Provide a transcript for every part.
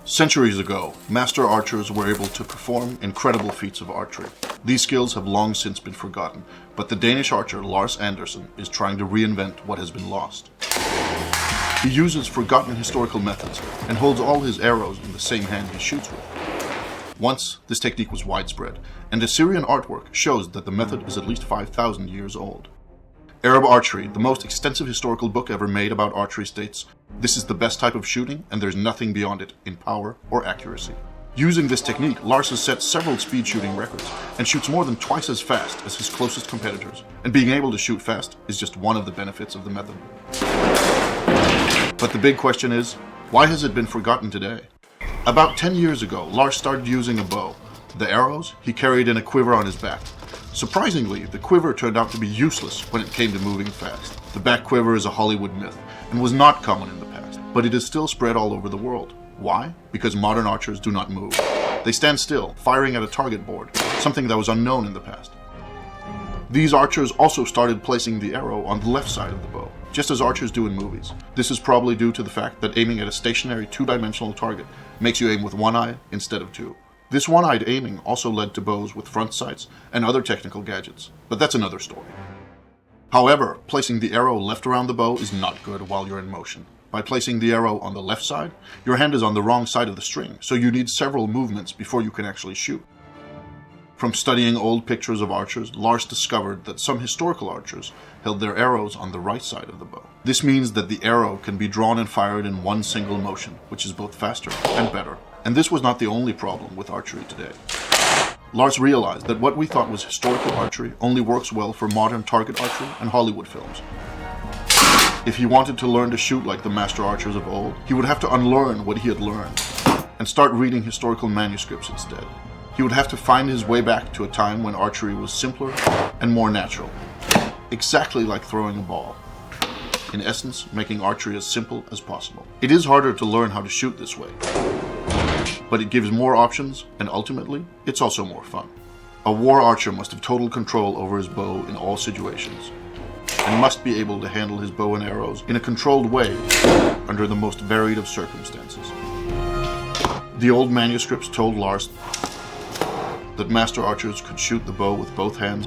Centuries ago, master archers were able to perform incredible feats of archery. These skills have long since been forgotten, but the Danish archer Lars Andersen is trying to reinvent what has been lost. He uses forgotten historical methods and holds all his arrows in the same hand he shoots with. Once, this technique was widespread, and Assyrian artwork shows that the method is at least 5,000 years old. Arab Archery, the most extensive historical book ever made about archery, states, "This is the best type of shooting, and there's nothing beyond it in power or accuracy." Using this technique, Lars has set several speed shooting records and shoots more than twice as fast as his closest competitors. And being able to shoot fast is just one of the benefits of the method. But the big question is, why has it been forgotten today? About 10 years ago, Lars started using a bow. The arrows he carried in a quiver on his back. Surprisingly, the quiver turned out to be useless when it came to moving fast. The back quiver is a Hollywood myth and was not common in the past, but it is still spread all over the world. Why? Because modern archers do not move. They stand still, firing at a target board, something that was unknown in the past. These archers also started placing the arrow on the left side of the bow, just as archers do in movies. This is probably due to the fact that aiming at a stationary two-dimensional target makes you aim with one eye instead of two. This one-eyed aiming also led to bows with front sights and other technical gadgets, but that's another story. However, placing the arrow left around the bow is not good while you're in motion. By placing the arrow on the left side, your hand is on the wrong side of the string, so you need several movements before you can actually shoot. From studying old pictures of archers, Lars discovered that some historical archers held their arrows on the right side of the bow. This means that the arrow can be drawn and fired in one single motion, which is both faster and better. And this was not the only problem with archery today. Lars realized that what we thought was historical archery only works well for modern target archery and Hollywood films. If he wanted to learn to shoot like the master archers of old, he would have to unlearn what he had learned and start reading historical manuscripts instead. He would have to find his way back to a time when archery was simpler and more natural, exactly like throwing a ball. In essence, making archery as simple as possible. It is harder to learn how to shoot this way, but it gives more options, and ultimately, it's also more fun. A war archer must have total control over his bow in all situations, and must be able to handle his bow and arrows in a controlled way under the most varied of circumstances. The old manuscripts told Lars that master archers could shoot the bow with both hands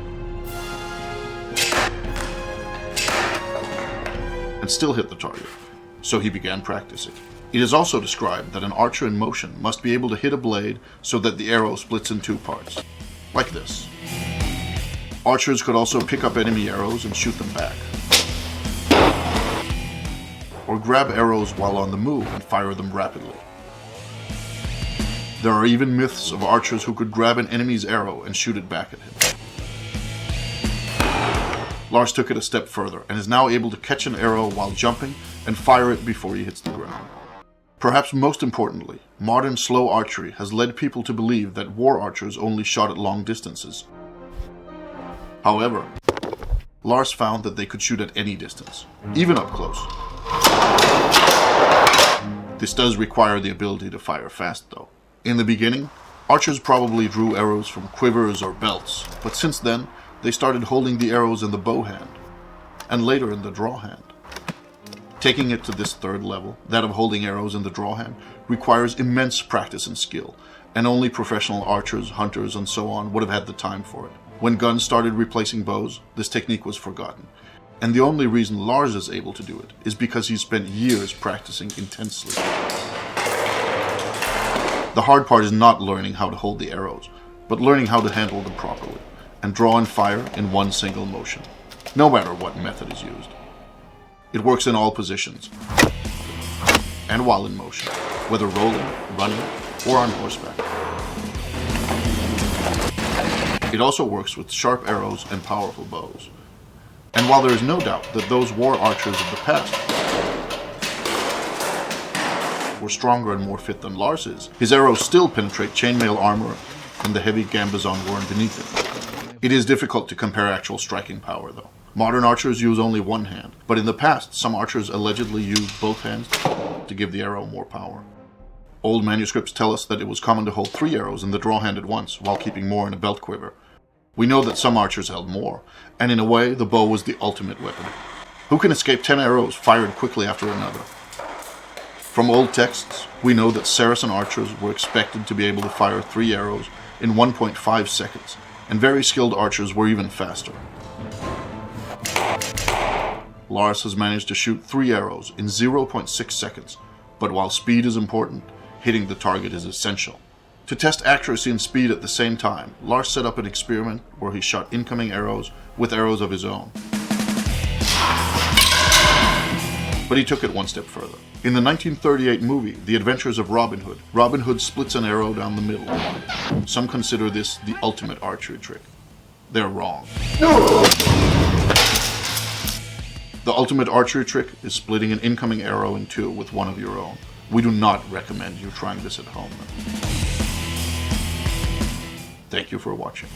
and still hit the target, so he began practicing. It is also described that an archer in motion must be able to hit a blade so that the arrow splits in two parts, like this. Archers could also pick up enemy arrows and shoot them back, or grab arrows while on the move and fire them rapidly. There are even myths of archers who could grab an enemy's arrow and shoot it back at him. Lars took it a step further and is now able to catch an arrow while jumping and fire it before he hits the ground. Perhaps most importantly, modern slow archery has led people to believe that war archers only shot at long distances. However, Lars found that they could shoot at any distance, even up close. This does require the ability to fire fast, though. In the beginning, archers probably drew arrows from quivers or belts, but since then, they started holding the arrows in the bow hand, and later in the draw hand. Taking it to this third level, that of holding arrows in the draw hand, requires immense practice and skill, and only professional archers, hunters, and so on would have had the time for it. When guns started replacing bows, this technique was forgotten, and the only reason Lars is able to do it is because he spent years practicing intensely. The hard part is not learning how to hold the arrows, but learning how to handle them properly, and draw and fire in one single motion, no matter what method is used. It works in all positions, and while in motion, whether rolling, running, or on horseback. It also works with sharp arrows and powerful bows. And while there is no doubt that those war archers of the past were stronger and more fit than Lars is, his arrows still penetrate chainmail armor and the heavy gambazon worn beneath it. It is difficult to compare actual striking power, though. Modern archers use only one hand, but in the past, some archers allegedly used both hands to give the arrow more power. Old manuscripts tell us that it was common to hold 3 arrows in the draw hand at once, while keeping more in a belt quiver. We know that some archers held more, and in a way, the bow was the ultimate weapon. Who can escape 10 arrows fired quickly after another? From old texts, we know that Saracen archers were expected to be able to fire 3 arrows in 1.5 seconds, and very skilled archers were even faster. Lars has managed to shoot 3 arrows in 0.6 seconds, but while speed is important, hitting the target is essential. To test accuracy and speed at the same time, Lars set up an experiment where he shot incoming arrows with arrows of his own. But he took it one step further. In the 1938 movie, The Adventures of Robin Hood, Robin Hood splits an arrow down the middle. Some consider this the ultimate archery trick. They're wrong. The ultimate archery trick is splitting an incoming arrow in 2 with one of your own. We do not recommend you trying this at home. Thank you for watching.